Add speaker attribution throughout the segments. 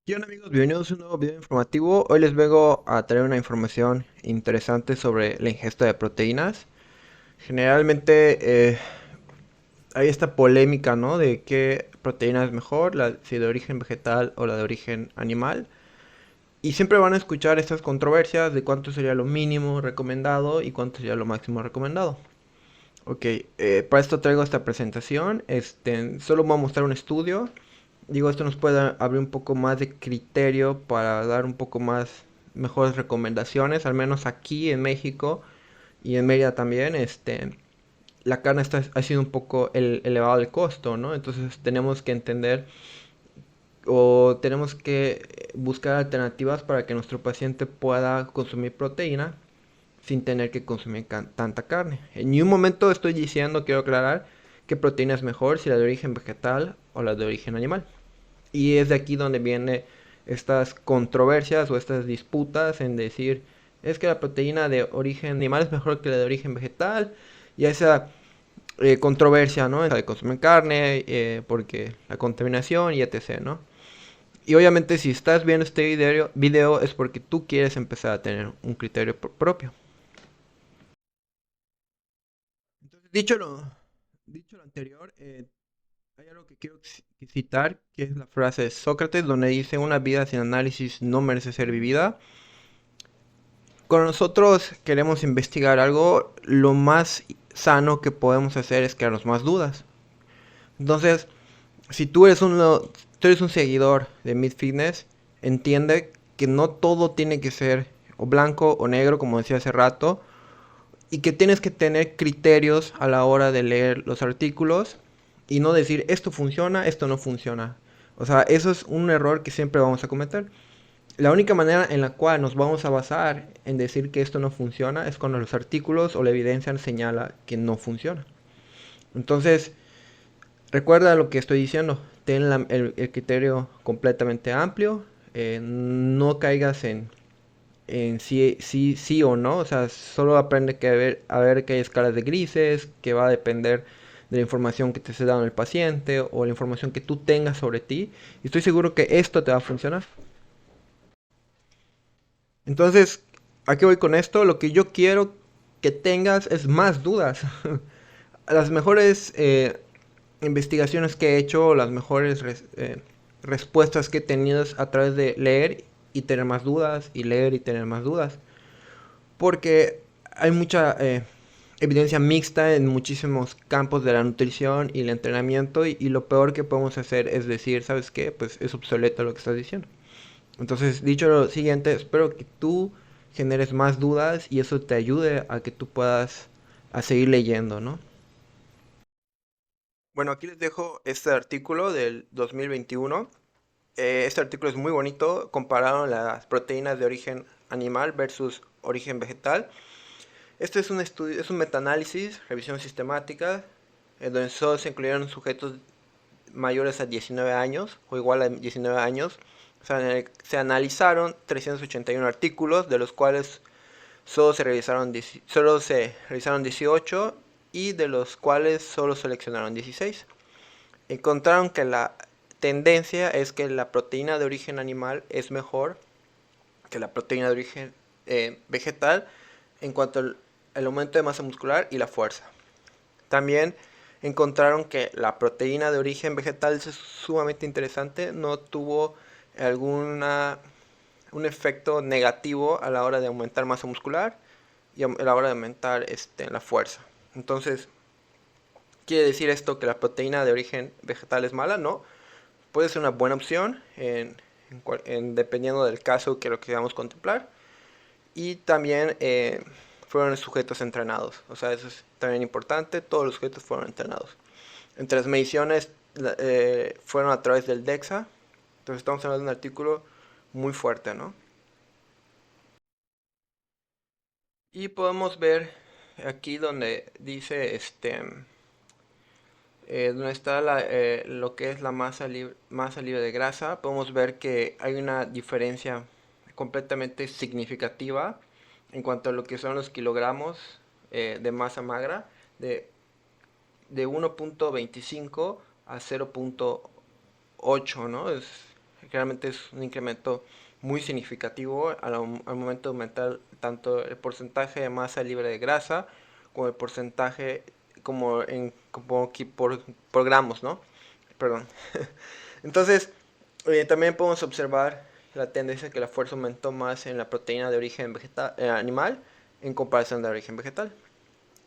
Speaker 1: ¿Qué onda amigos? Bienvenidos a un nuevo video informativo. Hoy les vengo a traer una información interesante sobre la ingesta de proteínas. Generalmente hay esta polémica, ¿no? De qué proteína es mejor, si de origen vegetal o la de origen animal. Y siempre van a escuchar estas controversias de cuánto sería lo mínimo recomendado y cuánto sería lo máximo recomendado. Ok, para esto traigo esta presentación. Solo voy a mostrar un estudio. Digo, esto nos puede abrir un poco más de criterio para dar un poco más mejores recomendaciones, al menos aquí en México y en Mérida también. La carne ha sido un poco elevado el costo, ¿no? Entonces tenemos que entender o tenemos que buscar alternativas para que nuestro paciente pueda consumir proteína sin tener que consumir tanta carne. En ningún momento estoy diciendo, quiero aclarar, que proteína es mejor, si la de origen vegetal o la de origen animal. Y es de aquí donde vienen estas controversias o estas disputas en decir, es que la proteína de origen animal es mejor que la de origen vegetal. Y esa controversia, ¿no? De consumir carne, porque la contaminación y etc., ¿no? Y obviamente si estás viendo este video es porque tú quieres empezar a tener un criterio propio. Entonces, dicho lo anterior, hay algo que quiero citar, que es la frase de Sócrates, donde dice, una vida sin análisis no merece ser vivida. Cuando nosotros queremos investigar algo, lo más sano que podemos hacer es crearnos más dudas. Entonces, si tú eres un seguidor de Mid Fitness, entiende que no todo tiene que ser o blanco o negro, como decía hace rato, y que tienes que tener criterios a la hora de leer los artículos y no decir esto funciona, esto no funciona. O sea, eso es un error que siempre vamos a cometer. La única manera en la cual nos vamos a basar en decir que esto no funciona es cuando los artículos o la evidencia señala que no funciona. Entonces, recuerda lo que estoy diciendo, ten el criterio completamente amplio, no caigas en sí o no, o sea, solo aprende a ver que hay escalas de grises, que va a depender de la información que te esté dando el paciente o la información que tú tengas sobre ti, y estoy seguro que esto te va a funcionar. Entonces, ¿a qué voy con esto? Lo que yo quiero que tengas es más dudas. Las mejores investigaciones que he hecho, las mejores respuestas que he tenido es a través de leer y tener más dudas, y leer y tener más dudas. Porque hay mucha evidencia mixta en muchísimos campos de la nutrición y el entrenamiento, y lo peor que podemos hacer es decir, ¿sabes qué? Pues es obsoleto lo que estás diciendo. Entonces, dicho lo siguiente, espero que tú generes más dudas y eso te ayude a que tú puedas a seguir leyendo, ¿no? Bueno, aquí les dejo este artículo del 2021. Este artículo es muy bonito. Compararon las proteínas de origen animal versus origen vegetal. Este es un estudio, es un metaanálisis, revisión sistemática, en donde solo se incluyeron sujetos mayores a 19 años o igual a 19 años. Se analizaron 381 artículos, de los cuales solo se revisaron 18 y de los cuales solo seleccionaron 16. Encontraron que la tendencia es que la proteína de origen animal es mejor que la proteína de origen vegetal en cuanto al aumento de masa muscular y la fuerza. También encontraron que la proteína de origen vegetal es sumamente interesante, no tuvo alguna un efecto negativo a la hora de aumentar masa muscular y a la hora de aumentar la fuerza. Entonces, ¿quiere decir esto que la proteína de origen vegetal es mala? No, puede ser una buena opción dependiendo del caso que lo queramos contemplar. Y también fueron sujetos entrenados, o sea, eso es también importante, todos los sujetos fueron entrenados. Entre las mediciones fueron a través del DEXA, entonces estamos hablando de un artículo muy fuerte, ¿no? Y podemos ver aquí donde dice, donde está lo que es la masa libre de grasa, podemos ver que hay una diferencia completamente significativa en cuanto a lo que son los kilogramos de masa magra, de, de 1.25 a 0.8, ¿no? Realmente es un incremento muy significativo al momento de aumentar tanto el porcentaje de masa libre de grasa como el porcentaje por gramos, ¿no? Perdón. Entonces, también podemos observar la tendencia que la fuerza aumentó más en la proteína de origen animal en comparación de origen vegetal.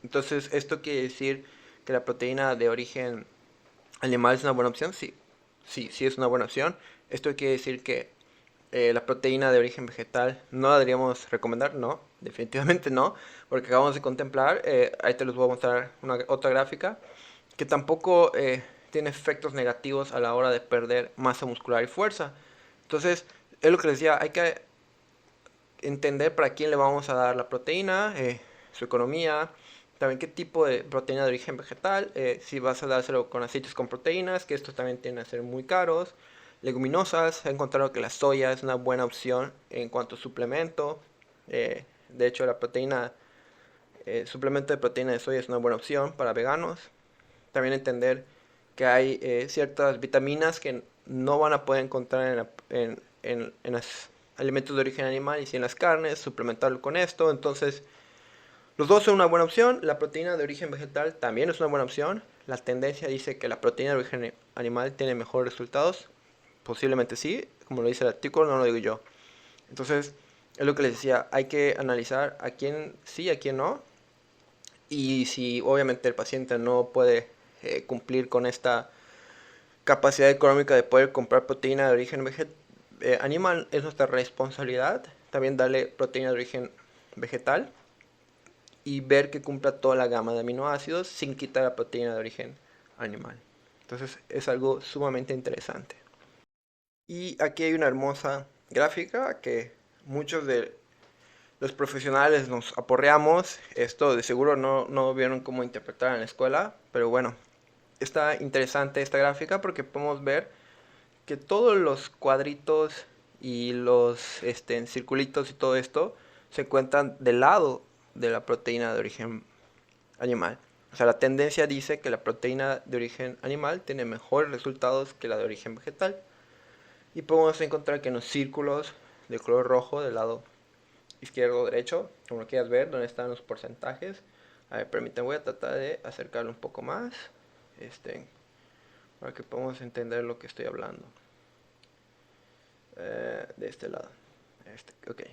Speaker 1: Entonces, ¿esto quiere decir que la proteína de origen animal es una buena opción? Sí, sí es una buena opción. Esto quiere decir que la proteína de origen vegetal no la deberíamos recomendar, no, definitivamente no, porque acabamos de contemplar, ahí te los voy a mostrar otra gráfica, que tampoco tiene efectos negativos a la hora de perder masa muscular y fuerza. Entonces, es lo que les decía, hay que entender para quién le vamos a dar la proteína, su economía, también qué tipo de proteína de origen vegetal, si vas a dárselo con aceites con proteínas, que estos también tienden a ser muy caros, leguminosas, he encontrado que la soya es una buena opción en cuanto a suplemento, de hecho la proteína, suplemento de proteína de soya es una buena opción para veganos, también entender que hay ciertas vitaminas que no van a poder encontrar en los alimentos de origen animal y si en las carnes, suplementarlo con esto. Entonces, los dos son una buena opción. La proteína de origen vegetal también es una buena opción. La tendencia dice que la proteína de origen animal tiene mejores resultados. Posiblemente sí, como lo dice el artículo, no lo digo yo. Entonces, es lo que les decía, hay que analizar a quién sí, a quién no. Y si obviamente el paciente no puede cumplir con esta capacidad económica de poder comprar proteína de origen animal, es nuestra responsabilidad también darle proteína de origen vegetal y ver que cumpla toda la gama de aminoácidos sin quitar la proteína de origen animal. Entonces es algo sumamente interesante. Y aquí hay una hermosa gráfica que muchos de los profesionales nos aporreamos. Esto de seguro no vieron cómo interpretar en la escuela, pero bueno, está interesante esta gráfica porque podemos ver que todos los cuadritos y los circulitos y todo esto se encuentran del lado de la proteína de origen animal. O sea, la tendencia dice que la proteína de origen animal tiene mejores resultados que la de origen vegetal. Y podemos encontrar que en los círculos de color rojo del lado izquierdo o derecho, como lo quieras ver, donde están los porcentajes. A ver, permítanme, voy a tratar de acercarlo un poco más, para que podamos entender lo que estoy hablando. De este lado. Ok.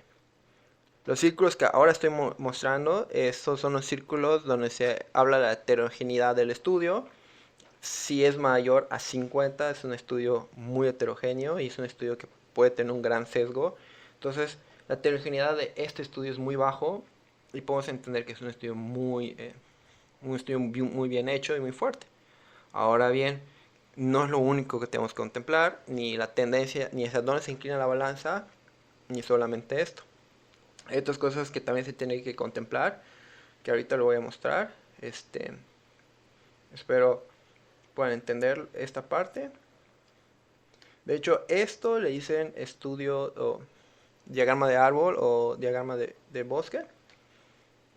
Speaker 1: Los círculos que ahora estoy mostrando, estos son los círculos donde se habla de la heterogeneidad del estudio. Si es mayor a 50 es un estudio muy heterogéneo y es un estudio que puede tener un gran sesgo. Entonces, la heterogeneidad de este estudio es muy bajo y podemos entender que es un estudio muy bien hecho y muy fuerte. Ahora bien, no es lo único que tenemos que contemplar, ni la tendencia, ni hacia dónde se inclina la balanza, ni solamente esto. Hay otras cosas que también se tienen que contemplar, que ahorita lo voy a mostrar. Espero puedan entender esta parte. De hecho, esto le dicen estudio o diagrama de árbol o diagrama de bosque.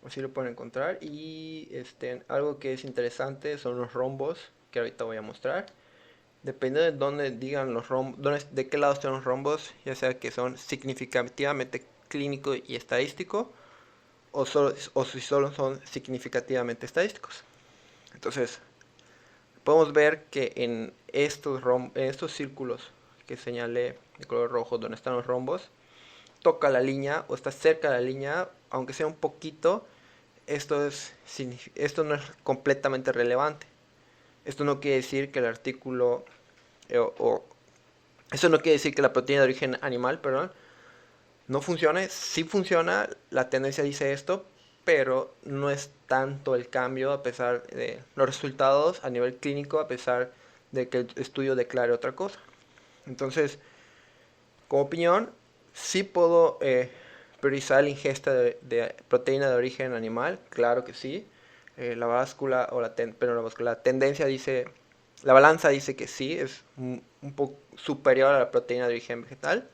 Speaker 1: Así lo pueden encontrar. Y algo que es interesante son los rombos, que ahorita voy a mostrar. Depende de dónde digan los rombos, de qué lado estén los rombos, ya sea que son significativamente clínico y estadístico, o si solo son significativamente estadísticos. Entonces, podemos ver que en estos círculos que señalé de color rojo, donde están los rombos, toca la línea o está cerca de la línea, aunque sea un poquito, esto no es completamente relevante. Esto no quiere decir que el artículo, eso no quiere decir que la proteína de origen animal, perdón, no funcione. Sí funciona, la tendencia dice esto, pero no es tanto el cambio a pesar de los resultados a nivel clínico, a pesar de que el estudio declare otra cosa. Entonces, como opinión, sí puedo priorizar la ingesta de proteína de origen animal, claro que sí. La báscula o la tendencia dice, la balanza dice que sí, es un poco superior a la proteína de origen vegetal,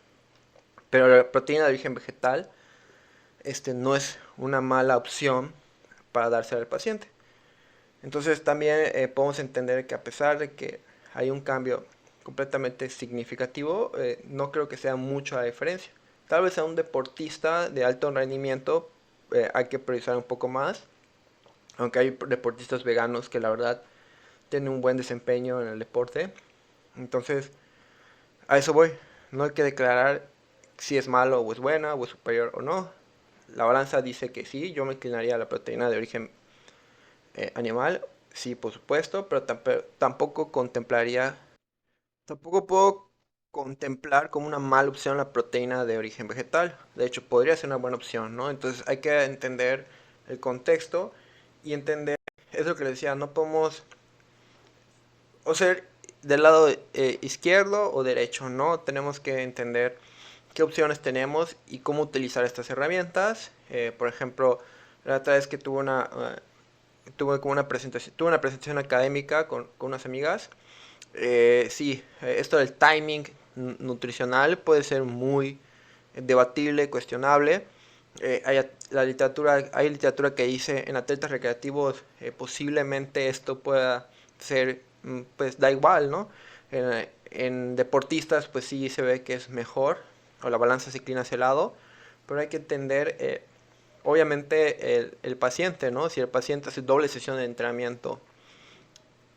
Speaker 1: pero la proteína de origen vegetal no es una mala opción para dársela al paciente. Entonces también podemos entender que a pesar de que hay un cambio completamente significativo, no creo que sea mucho la diferencia. Tal vez a un deportista de alto rendimiento hay que priorizar un poco más, aunque hay deportistas veganos que la verdad tienen un buen desempeño en el deporte. Entonces, a eso voy. No hay que declarar si es malo o es buena o es superior o no. La balanza dice que sí, yo me inclinaría a la proteína de origen animal, sí, por supuesto, pero tampoco contemplaría, tampoco puedo contemplar como una mala opción la proteína de origen vegetal. De hecho, podría ser una buena opción, ¿no? Entonces hay que entender el contexto y entender, es lo que les decía, no podemos o ser del lado izquierdo o derecho, ¿no? Tenemos que entender qué opciones tenemos y cómo utilizar estas herramientas. Por ejemplo, la otra vez que tuve una presentación académica con unas amigas. Sí, esto del timing nutricional puede ser muy debatible, cuestionable. Hay literatura que dice en atletas recreativos posiblemente esto pueda ser, pues da igual, ¿no? En deportistas pues sí se ve que es mejor o la balanza se inclina hacia el lado, pero hay que entender obviamente el paciente, ¿no? Si el paciente hace doble sesión de entrenamiento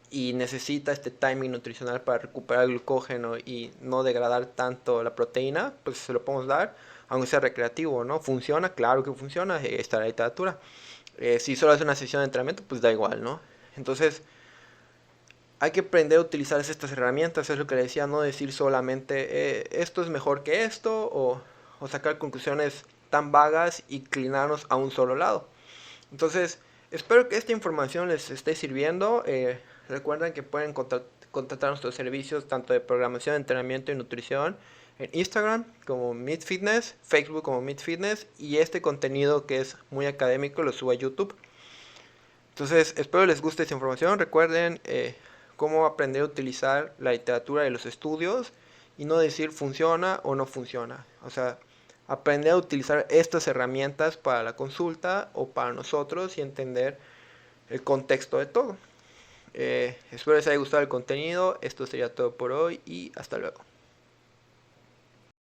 Speaker 1: y necesita este timing nutricional para recuperar el glucógeno y no degradar tanto la proteína, pues se lo podemos dar, aunque sea recreativo, ¿no? ¿Funciona? Claro que funciona, está la literatura. Si solo es una sesión de entrenamiento, pues da igual, ¿no? Entonces, hay que aprender a utilizar estas herramientas, es lo que le decía, no decir solamente esto es mejor que esto o sacar conclusiones tan vagas y inclinarnos a un solo lado. Entonces, espero que esta información les esté sirviendo. Recuerden que pueden contratar nuestros servicios tanto de programación, entrenamiento y nutrición en Instagram como Meet Fitness, Facebook como Meet Fitness y este contenido que es muy académico lo subo a YouTube. Entonces, espero les guste esta información. Recuerden cómo aprender a utilizar la literatura y los estudios y no decir funciona o no funciona. O sea, aprender a utilizar estas herramientas para la consulta o para nosotros y entender el contexto de todo. Espero les haya gustado el contenido. Esto sería todo por hoy y hasta luego.